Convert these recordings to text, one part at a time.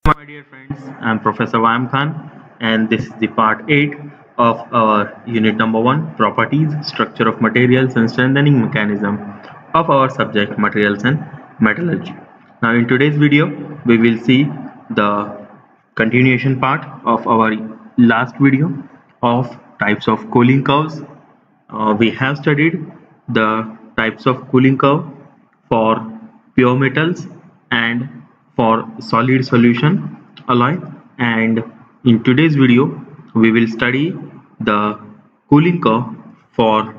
My dear friends, I'm Professor Wayam Khan, and this is the part 8 of our unit number 1 Properties, Structure of Materials, and Strengthening Mechanism of our subject Materials and Metallurgy. Now, in today's video, we will see the continuation part of our last video of types of cooling curves. We have studied the types of cooling curve for pure metals and for solid solution alloy, and in today's video we will study the cooling curve for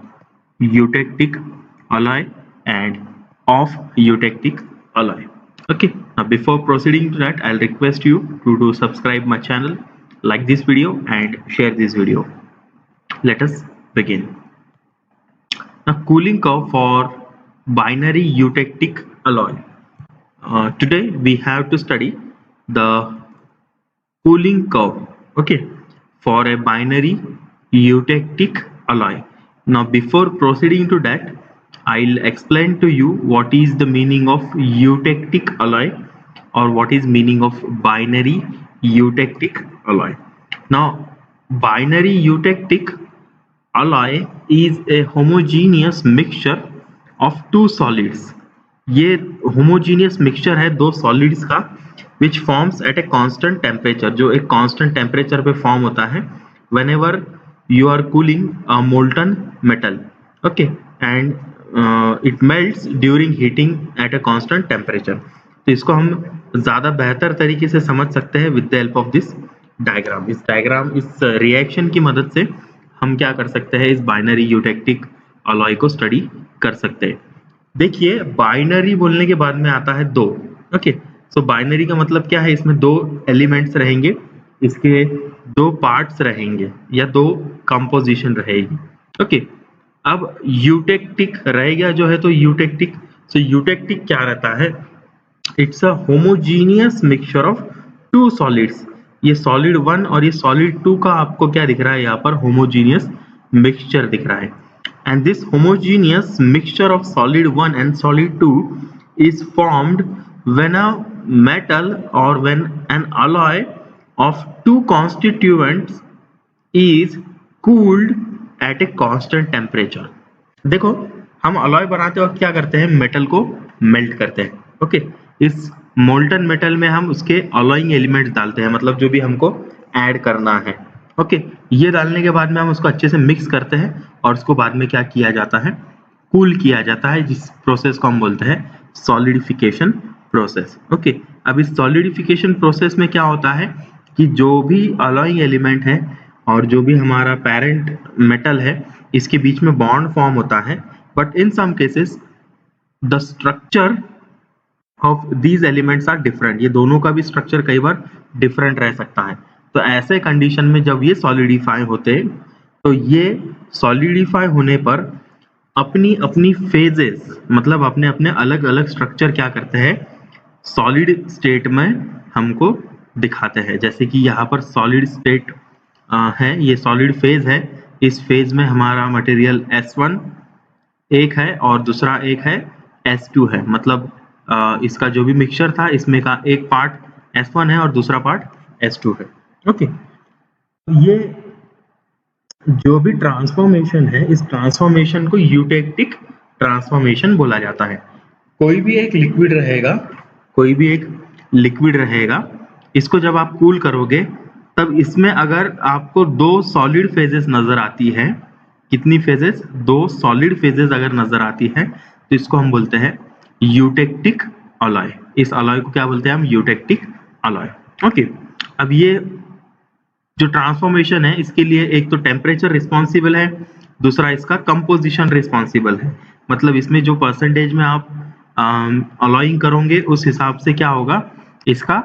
eutectic alloy and off eutectic alloy. Okay, now before proceeding to that, I'll request you to do subscribe my channel, like this video and share this video. Let us begin. Now, cooling curve for binary eutectic alloy. Today we have to study the cooling curve, okay, for a binary eutectic alloy. Now, before proceeding to that, I'll explain to you what is the meaning of eutectic alloy or what is meaning of binary eutectic alloy. Now, binary eutectic alloy is a homogeneous mixture of two solids. ये homogeneous mixture है दो solids का which forms at a constant temperature, जो एक constant temperature पे form होता है whenever you are cooling a molten metal, okay, and it melts during heating at a constant temperature. तो इसको हम ज़्यादा बेहतर तरीके से समझ सकते हैं with the help of this diagram. इस diagram, इस reaction की मदद से हम क्या कर सकते हैं, इस बाइनरी यूटेक्टिक अलॉय को स्टडी कर सकते हैं. देखिए, बाइनरी बोलने के बाद में आता है दो. ओके, सो बाइनरी का मतलब क्या है, इसमें दो एलिमेंट्स रहेंगे, इसके दो पार्ट्स रहेंगे या दो कंपोजिशन रहेगी. ओके, अब यूटेक्टिक रहेगा जो है, तो यूटेक्टिक, सो यूटेक्टिक क्या रहता है, it's a homogeneous mixture of two solids. ये सॉलिड 1 और ये सॉलिड 2 का आपको क्या दिख रहा है, यहाँ पर होमोजीनियस मिक्सचर दिख रहा है. And this homogeneous mixture of solid 1 and solid 2 is formed when a metal और when an alloy of two constituents is cooled at a constant temperature. देखो, हम अलॉय बनाते वक्त क्या करते हैं, मेटल को मेल्ट करते हैं. ओके, इस मोल्टन मेटल में हम उसके अलॉइंग एलिमेंट्स डालते हैं, मतलब जो भी हमको ऐड करना है. ओके, ये डालने के बाद में हम उसको अच्छे से मिक्स करते हैं और उसको बाद में क्या किया जाता है, कूल किया जाता है, जिस प्रोसेस को हम बोलते हैं सॉलिडिफिकेशन प्रोसेस. ओके, अब इस सॉलिडिफिकेशन प्रोसेस में क्या होता है कि जो भी अलॉइंग एलिमेंट है और जो भी हमारा पेरेंट मेटल है, इसके बीच में बॉन्ड फॉर्म होता है, but in some cases the structure of these elements are different. ये दोनों का भी स्ट्रक्चर कई बार डिफरेंट रह सकता है. तो ऐसे कंडीशन में जब ये सॉलिडिफाई होते हैं, तो ये सॉलिडिफाई होने पर अपनी अपनी फेजेस, मतलब अपने अपने अलग अलग स्ट्रक्चर क्या करते हैं, सॉलिड स्टेट में हमको दिखाते हैं. जैसे कि यहाँ पर सॉलिड स्टेट है, ये सॉलिड फेज है. इस फेज में हमारा मटेरियल S1 एक है और दूसरा एक है S2 है. मतलब इसका जो भी मिक्सचर था, इसमें का एक पार्ट S1 है और दूसरा पार्ट S2 है. ओके, ये जो भी ट्रांसफॉर्मेशन है, इस ट्रांसफॉर्मेशन को यूटेक्टिक ट्रांसफॉर्मेशन बोला जाता है. कोई भी एक लिक्विड रहेगा, इसको जब आप कूल करोगे तब इसमें अगर आपको दो सॉलिड फेजेस नजर आती है, कितनी फेजेस, दो सॉलिड फेजेस अगर नजर आती है, तो इसको हम बोलते हैं यूटेक्टिक अलॉय. इस अलॉय को क्या बोलते हैं हम, यूटेक्टिक अलॉय. ओके, अब ये जो ट्रांसफॉर्मेशन है, इसके लिए एक तो टेम्परेचर रिस्पॉन्सिबल है, दूसरा इसका कंपोजिशन रिस्पॉन्सिबल है. मतलब इसमें जो परसेंटेज में आप अलॉइंग करोगे, उस हिसाब से क्या होगा, इसका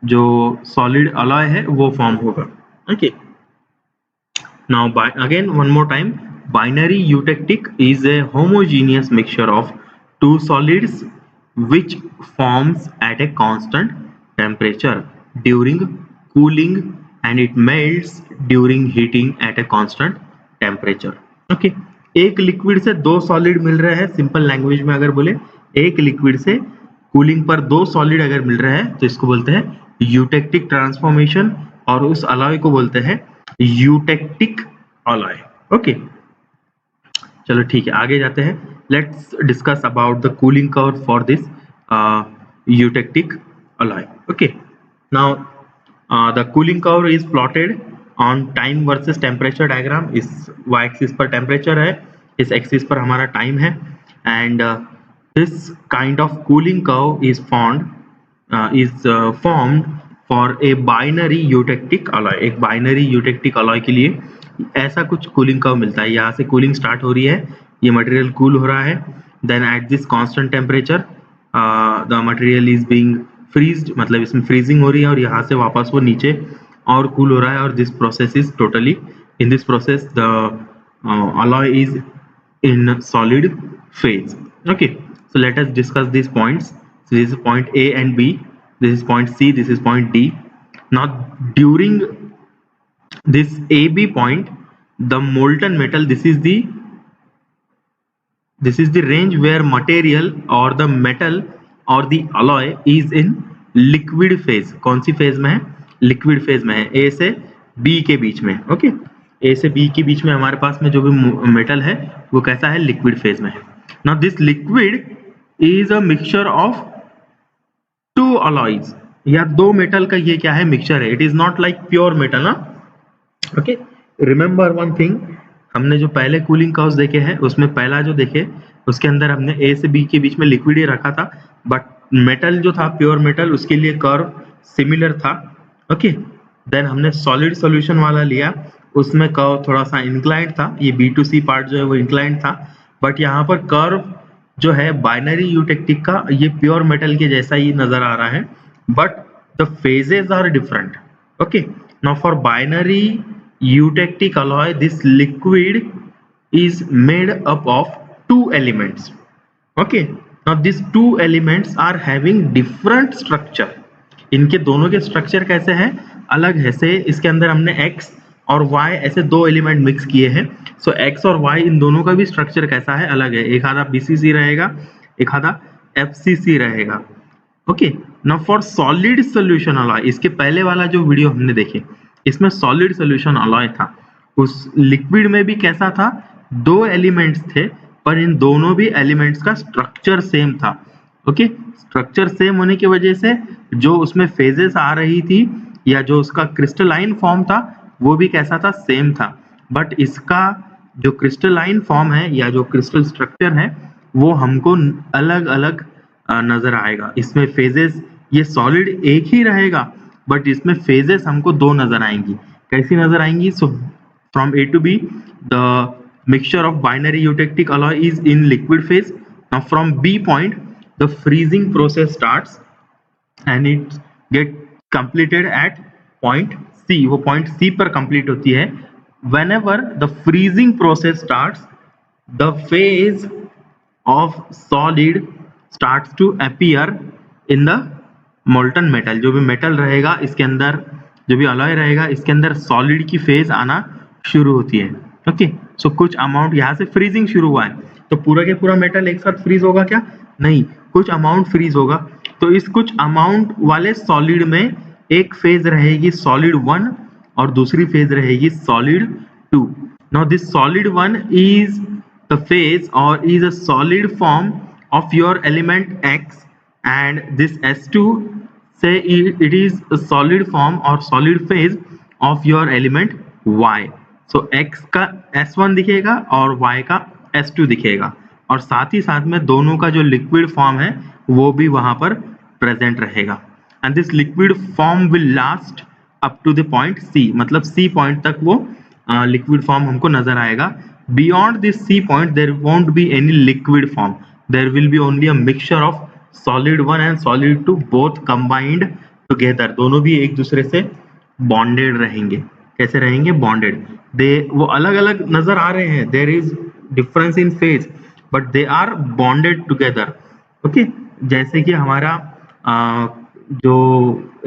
जो सॉलिड अलॉय है वो फॉर्म होगा. Okay, now again one more time, binary eutectic is a homogeneous mixture of two solids which forms at a constant temperature during cooling and it melts during heating at a constant temperature. Okay, एक liquid से दो solid मिल रहे हैं, simple language में अगर बोले, एक liquid से कूलिंग पर दो सॉलिड अगर मिल रहे हैं तो इसको बोलते हैं यूटेक्टिक ट्रांसफॉर्मेशन, और उस अलॉय को बोलते हैं यूटेक्टिक अलॉय। ओके, चलो ठीक है, आगे जाते हैं। Let's discuss about the cooling curve for this eutectic alloy. Okay, now the cooling curve is plotted on time versus temperature diagram. इस y axis पर temperature है, इस axis पर हमारा time है, and this kind of cooling curve is formed for a binary eutectic alloy. एक binary eutectic alloy के लिए ऐसा कुछ cooling curve मिलता है। यहाँ से cooling start हो रही है, ये material cool हो रहा है, then at this constant temperature the material is being freezed, मतलब इसमें freezing हो रही है और यहाँ से वापस वो नीचे और cool हो रहा है, और this process is totally, in this process the alloy is in solid phase. Okay, so let us discuss these points. So this is point A and B, this is point C, this is point D. Now during this AB point, the molten metal, this is the range where material or the metal or the alloy is in liquid phase. कौन सी phase में है? Liquid phase में है, A से B के बीच में। Okay, A से B के बीच में हमारे पास में जो भी मेटल है वो कैसा है? लिक्विड फेज में है। Now this liquid is a mixture of two alloys, या दो मेटल का ये क्या है? मिक्सचर है। It is not like pure metal ना। ओके, रिमेंबर वन थिंग, हमने जो पहले कूलिंग कर्व्स देखे हैं उसमें पहला जो देखे उसके अंदर हमने A से B के बीच में लिक्विड ही रखा था, बट मेटल जो था प्योर मेटल उसके लिए कर्व सिमिलर था। ओके, देन हमने सॉलिड सॉल्यूशन वाला लिया, उसमें कर्व थोड़ा सा इंक्लाइंड था, ये B2C पार्ट जो है वो इंक्लाइंड था, बट यहाँ पर कर्व जो है बाइनरी यूटेक्टिक का ये प्योर मेटल के जैसा ही नजर आ रहा है, but the phases are different. Okay, now for binary eutectic alloy, this liquid is made up of two elements. Okay, now these two elements are having different structure. इनके दोनों के स्ट्रक्चर कैसे हैं? अलग है। से इसके अंदर हमने x और y ऐसे दो एलिमेंट मिक्स किए हैं, सो x और y इन दोनों का भी स्ट्रक्चर कैसा है? अलग है। एक आधा BCC रहेगा, एक आधा FCC रहेगा। Okay, now for solid solution alloy, इसके पहले वाला जो वीडियो हमने देखे इसमें सॉलिड सोल्यूशन अलॉय था, उस लिक्विड में भी कैसा था? दो एलिमेंट्स थे, पर इन दोनों भी एलिमेंट्स का स्ट्रक्चर सेम था। ओके, स्ट्रक्चर सेम होने की वजह से जो उसमें फेजेस आ रही थी या जो उसका क्रिस्टलाइन फॉर्म था वो भी कैसा था? सेम था। बट इसका जो क्रिस्टलाइन फॉर्म है या जो क्रिस्टल स्ट्रक्चर है वो हमको अलग अलग नजर आएगा। इसमें फेजेस, ये सॉलिड एक ही रहेगा बट इसमें फेजेस हमको दो नजर आएंगी। कैसी नजर आएंगी? So from A to B the mixture of binary eutectic alloy is in liquid phase. Now from B point the freezing process starts and it get completed at point C। वो point C पर complete होती है। Whenever the freezing process starts the phase of solid starts to appear in the molten metal. जो भी metal रहेगा इसके अंदर, जो भी अलॉय रहेगा इसके अंदर सॉलिड की फेज आना शुरू होती है। ओके, सो कुछ अमाउंट यहाँ से फ्रीजिंग शुरू हुआ है तो पूरा के पूरा मेटल एक साथ फ्रीज होगा क्या? नहीं, कुछ अमाउंट फ्रीज होगा। तो इस कुछ अमाउंट वाले सॉलिड में एक फेज रहेगी सॉलिड 1 और दूसरी फेज रहेगी solid 2। Now this solid 1 is the phase और is a solid form of your element x, and this S2 say it is a solid form or solid phase of your element Y. So X का S1 दिखेगा और Y का S2 दिखेगा, और साथ ही साथ में दोनों का जो लिक्विड फॉर्म है वो भी वहां पर प्रेजेंट रहेगा। And this liquid form will last up to the point C, मतलब C पॉइंट तक वो लिक्विड फॉर्म हमको नजर आएगा। Beyond this C point there won't be any liquid form, there will be only a mixture of solid 1 and solid 2 both combined together। दोनों भी एक दूसरे से बॉन्डेड रहेंगे। कैसे रहेंगे? बॉन्डेड। वो अलग अलग नजर आ रहे हैं, there is difference in phase but they are bonded together. Okay, जैसे कि हमारा जो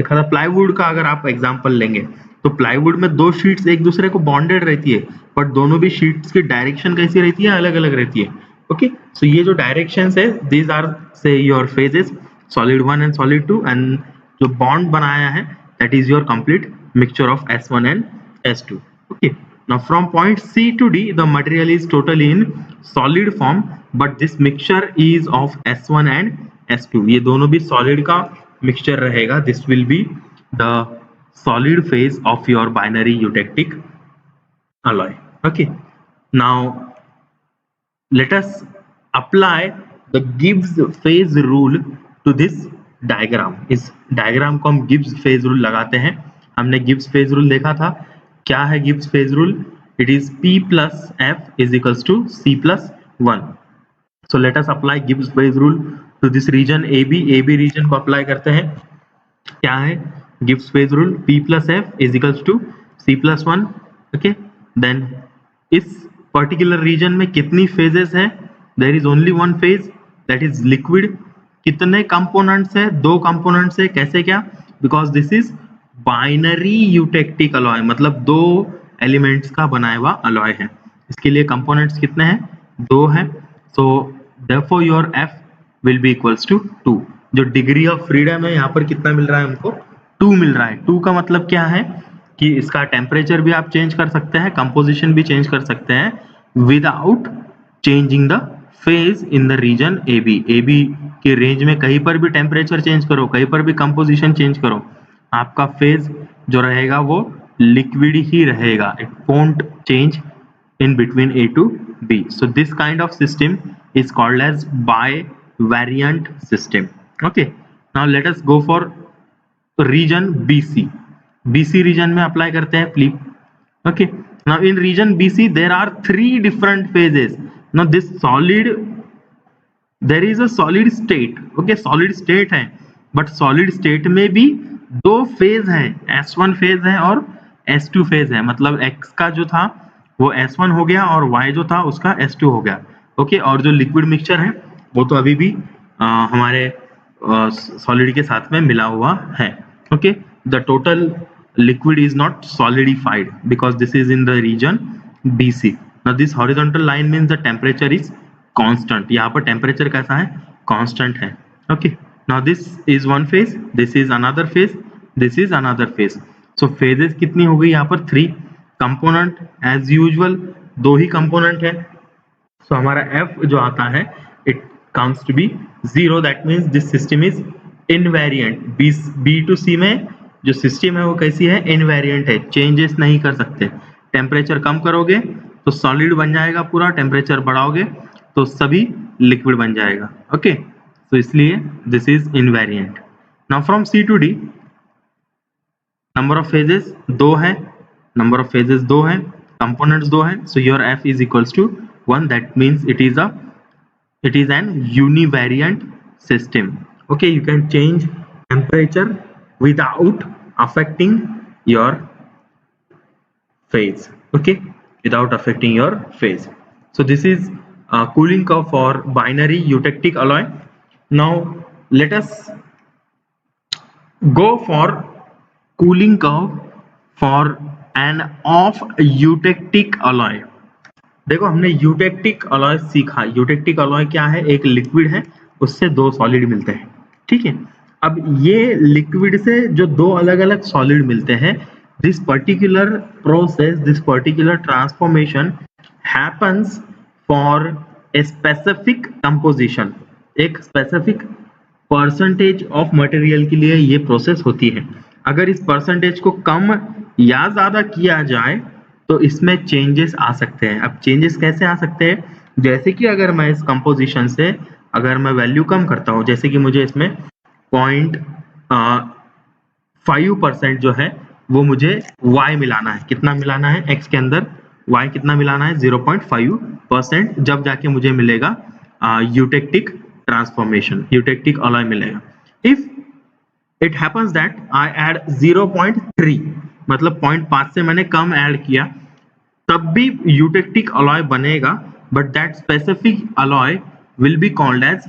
एक आधा प्लाईवुड का अगर आप एग्जांपल लेंगे तो प्लाईवुड में दो शीट्स एक दूसरे को बॉन्डेड रहती है, बट दोनों भी शीट्स की डायरेक्शन कैसी रहती है? अलग अलग रहती है। ओके, सो ये जो डायरेक्शंस है, these are say your phases solid 1 and solid 2, and जो बॉन्ड बनाया है that is your complete mixture of S1 and S2. Okay, now from point C to D the material is totally in solid form but this mixture is of S1 and S2. ये दोनों भी solid का mixture रहेगा. This will be the solid phase of your binary eutectic alloy. Okay, now let us apply the Gibbs phase rule to this diagram. इस diagram को हम Gibbs phase rule लगाते हैं. हमने गिब्स फेज रूल देखा था. क्या है Gibbs phase rule? It is P plus F is equals to C plus 1. So let us apply Gibbs phase rule to this region AB. AB region को apply करते हैं. क्या है Gibbs phase rule? P plus F is equals to C plus 1. Okay, then इस particular region में कितनी phases है? There is only one phase that is liquid. कितने कंपोनेंट्स है? दो कंपोनेंट्स है. कैसे क्या? Because this is binary eutectic alloy, मतलब दो एलिमेंट्स का बनाया हुआ अलॉय है. इसके लिए कंपोनेंट्स कितने हैं? दो है. So therefore your F will be equals to 2. जो डिग्री ऑफ फ्रीडम है यहाँ पर कितना मिल रहा है हमको? 2 मिल रहा है. 2 का मतलब क्या है कि इसका टेम्परेचर भी आप चेंज कर सकते हैं, कंपोजिशन भी चेंज कर सकते हैं without changing the phase in the region AB. AB के रेंज में कहीं पर भी टेम्परेचर चेंज करो, कहीं पर भी कंपोजिशन चेंज करो, आपका फेज जो रहेगा वो लिक्विड ही रहेगा. It won't change in between A to B. So this kind of system is called as bivariant system. Okay, now let us go for region BC. BC region में apply करते हैं flip. Okay, now in region BC there are 3 different phases. Now this solid, there is a solid state. Okay, solid state है, but solid state में भी दो phase हैं, S1 phase है और S2 फेज है. मतलब X का जो था वो S1 हो गया और Y जो था उसका S2 हो गया. ओके, और जो लिक्विड मिक्सचर है वो तो अभी भी हमारे सॉलिड के साथ में मिला हुआ है. Okay, the total liquid is not solidified because this is in the region BC. Now this horizontal line means the temperature is constant. यहाँ पर टेम्परेचर कैसा है? कांस्टेंट है. Okay, now this is one phase, this is another phase, this is another phase. So phases कितनी हो गई यहाँ पर? 3. कंपोनेंट एज यूजुअल दो ही कंपोनेंट है. सो हमारा F जो आता है it comes to be 0. That means this system is invariant. B to C में जो सिस्टम है वो कैसी है? इनवेरिएंट है, चेंजेस नहीं कर सकते. टेम्परेचर कम करोगे तो सॉलिड बन जाएगा पूरा, टेम्परेचर बढ़ाओगे तो सभी लिक्विड बन जाएगा. ओके, तो इसलिए this is invariant. Now from C to D number of phases 2 है, number of phases 2 है, components 2 है. so your F is equals to 1. that means it is an univariant system. okay, you can change temperature without affecting your phase. okay, without affecting your phase. so this is cooling curve for binary eutectic alloy. now let us go for cooling curve for end of eutectic alloy. देखो हमने eutectic alloy सीखा. Eutectic alloy क्या है? एक liquid है, उससे दो solid मिलते हैं. ठीक है, अब ये लिक्विड से जो दो अलग अलग सॉलिड मिलते हैं, this particular process, this particular transformation happens for a specific composition. एक स्पेसिफिक परसेंटेज ऑफ मटेरियल के लिए ये प्रोसेस होती है. अगर इस परसेंटेज को कम या ज्यादा किया जाए तो इसमें चेंजेस आ सकते हैं. अब चेंजेस कैसे आ सकते हैं? जैसे कि अगर मैं इस कंपोजिशन से अगर मैं वैल्यू कम करता हूं, जैसे कि मुझे इसमें 0.5% जो है वो मुझे Y मिलाना है. कितना मिलाना है? X के अंदर Y कितना मिलाना है? 0.5%. जब जाके मुझे मिलेगा यूटेक्टिक ट्रांसफॉर्मेशन, यूटेक्टिक अलॉय मिलेगा. If it happens that I add 0.3, मतलब 0.5 से मैंने कम ऐड किया, तब भी यूटेक्टिक अलॉय बनेगा. But that specific alloy will be called as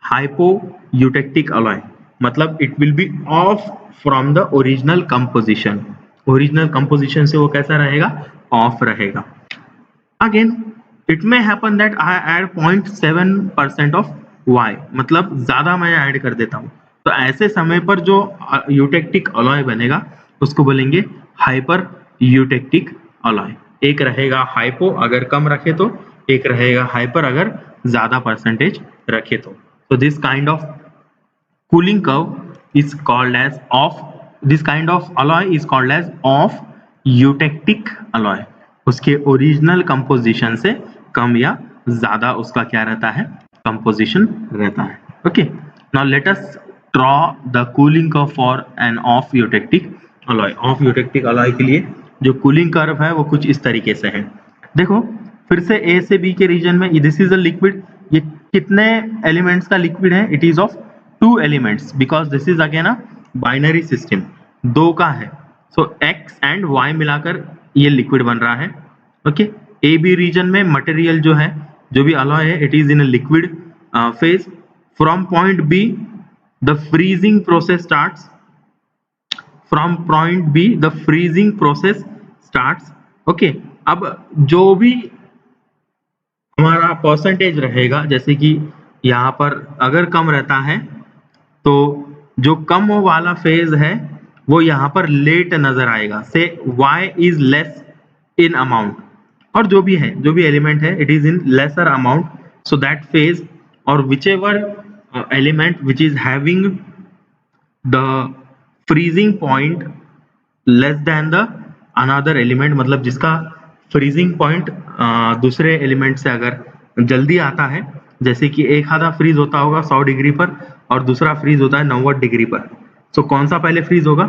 hypoeutectic alloy. मतलब it will be off from the original composition. Original composition से वो कैसा रहेगा? ऑफ रहेगा. Again it may happen that I add 0.7% of Y, मतलब ज्यादा मैं add कर देता हूँ. तो ऐसे समय पर जो यूटेक्टिक अलॉय बनेगा उसको बोलेंगे हाइपर यूटेक्टिक अलॉय। एक रहेगा हाइपो अगर कम रखे तो, एक रहेगा हाइपर अगर ज्यादा परसेंटेज रखे तो। So this kind of cooling curve is called as off, this kind of alloy is called as off eutectic alloy। उसके ओरिजिनल कंपोजिशन से कम या ज्यादा उसका क्या रहता है, कंपोजिशन रहता है। Okay, now let us draw the cooling curve for an off eutectic alloy. Off eutectic alloy के लिए जो कूलिंग कर्व है वो कुछ इस तरीके से है। देखो फिर से ए से बी के रीजन में दिस इज अ लिक्विड, ये कितने एलिमेंट्स का लिक्विड है, it is of 2 elements because this is again a binary system, 2 का है। सो एक्स एंड वाई मिलाकर ये लिक्विड बन रहा है। ओके, ए बी रीजन में मटेरियल जो है, जो भी अलॉय है, it is in a liquid phase. From point be the freezing process starts, from point be the freezing process starts. Okay, अब जो भी हमारा परसेंटेज रहेगा, जैसे कि यहाँ पर अगर कम रहता है तो जो कम वाला फेज है वो यहाँ पर लेट नजर आएगा, से y is less in amount, और जो भी है, जो भी एलिमेंट है, it is in lesser amount, so that phase और whichever element which is having the freezing point less than the another element, मतलब जिसका फ्रीजिंग पॉइंट दूसरे एलिमेंट से अगर जल्दी आता है, जैसे कि एक आधा फ्रीज होता होगा 100 डिग्री पर और दूसरा फ्रीज होता है 90 डिग्री पर। सो कौन सा पहले फ्रीज होगा,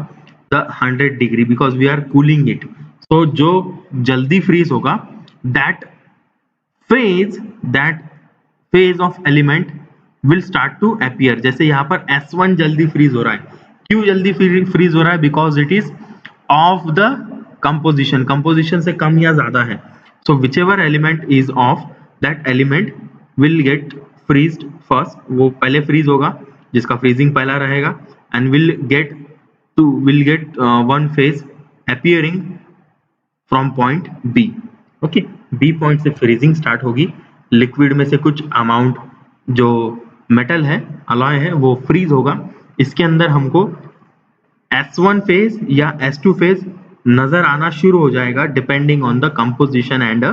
the 100 degree, because we are cooling it. So जो जल्दी फ्रीज होगा that phase of element will start to appear. जैसे यहाँ पर S1 जल्दी फ्रीज हो रहा है, क्यों जल्दी फ्रीज हो रहा है, because it is of the composition, composition से कम या ज्यादा है। So whichever element is of, that element will get freezed first, वो पहले फ्रीज होगा जिसका फ्रीजिंग पहला रहेगा, and will get one phase appearing from point B. Okay, B point से फ्रीजिंग स्टार्ट होगी, लिक्विड में से कुछ अमाउंट जो मेटल है, अलॉय है, वो फ्रीज होगा। इसके अंदर हमको S1 फेज या S2 फेज नजर आना शुरू हो जाएगा depending on the composition and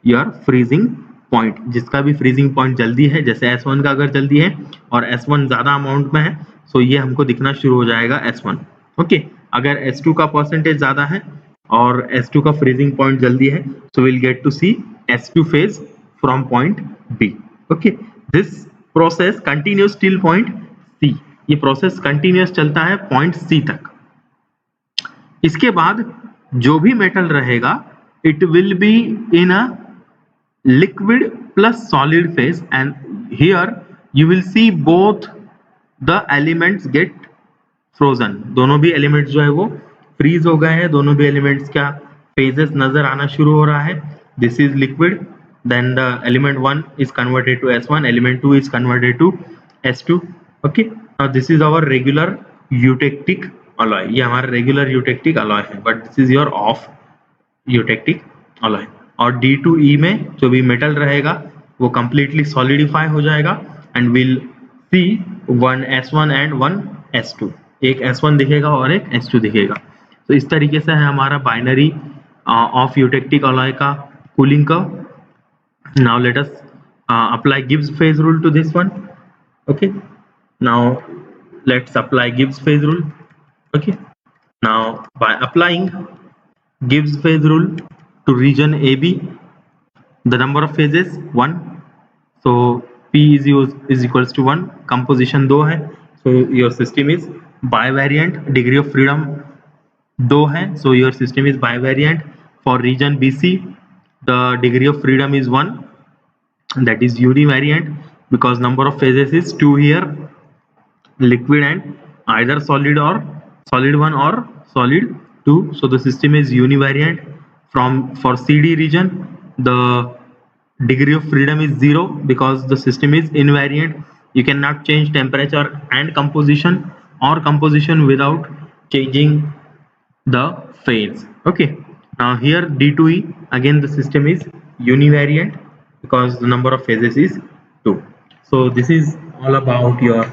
your freezing point. जिसका भी फ्रीजिंग पॉइंट जल्दी है, जैसे S1 का अगर जल्दी है और S1 ज्यादा अमाउंट में है, सो ये हमको दिखना शुरू हो जाएगा S1। ओके, अगर S2 का परसेंटेज ज्यादा है और S2 का फ्रीजिंग पॉइंट जल्दी है, so will get to see S2 phase from point B। Okay, this process continues till point C। ये प्रोसेस कंटिन्यूस चलता है पॉइंट C तक। इसके बाद जो भी मेटल रहेगा it will be in a liquid plus solid phase, and here you will see both the elements get frozen। दोनों भी एलिमेंट्स जो है वो फ्रीज हो गए हैं, दोनों भी एलिमेंट्स का फेजेस नजर आना शुरू हो रहा है। This is liquid, then the element 1 is converted to S1, element 2 is converted to S2। okay, now this is our regular eutectic alloy, ये हमारा रेगुलर यूटेक्टिक अलॉय है, but this is your of eutectic alloy. और D2E में जो भी metal रहेगा वो completely solidify हो जाएगा and we'll see one S1 and one S2, एक S1 दिखेगा और एक S2 दिखेगा। तो इस तरीके से है हमारा बाइनरी ऑफ यूटेक्टिक अलॉय का cooling curve. Now let us apply Gibbs phase rule to this one। okay, now let's apply Gibbs phase rule। okay, now by applying Gibbs phase rule to region AB, the number of phases 1, so P is equals to 1, composition 2 है, so your system is bivariant, degree of freedom 2 है, so your system is bivariant। for region BC the degree of freedom is 1, that is univariant because number of phases is 2 here, liquid and either solid or solid 1 or solid 2, so the system is univariant। for CD region the degree of freedom is 0 because the system is invariant, you cannot change temperature and composition or composition without changing the phase। okay, now here D2E, again the system is univariant because the number of phases is 2। so this is all about your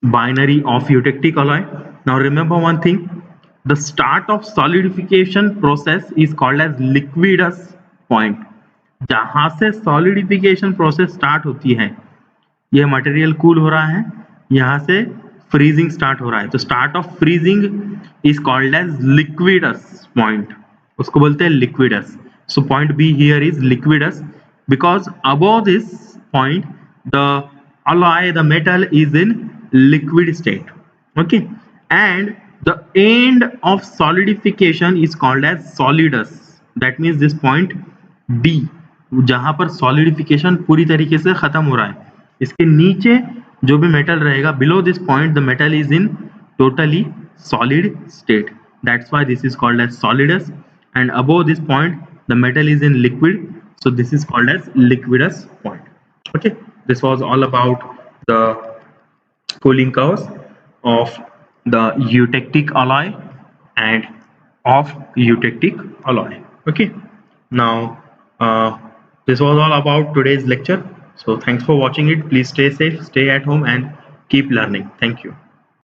binary of eutectic alloy. Now remember one thing, the start of solidification process is called as liquidus point. जहां से solidification process start होती है, यह material cool हो रहा है, यहाँ से फ्रीजिंग स्टार्ट हो रहा है, तो start of freezing is called as liquidus point, उसको बोलते हैं liquidus. So point B here is liquidus because above this point the alloy, the metal is in liquid state. Okay, and the end of solidification is called as solidus. That means this point D, जहां पर solidification पूरी तरीके से खत्म हो रहा है, इसके नीचे जो भी मेटल रहेगा, below this point the metal is in totally solid state. That's why this is called as solidus, and above this point the metal is in liquid, so this is called as liquidus point. Okay, this was all about the cooling curves of the eutectic alloy and of eutectic alloy. Okay, now this was all about today's lecture. So thanks for watching it. Please stay safe, stay at home, and keep learning. Thank you.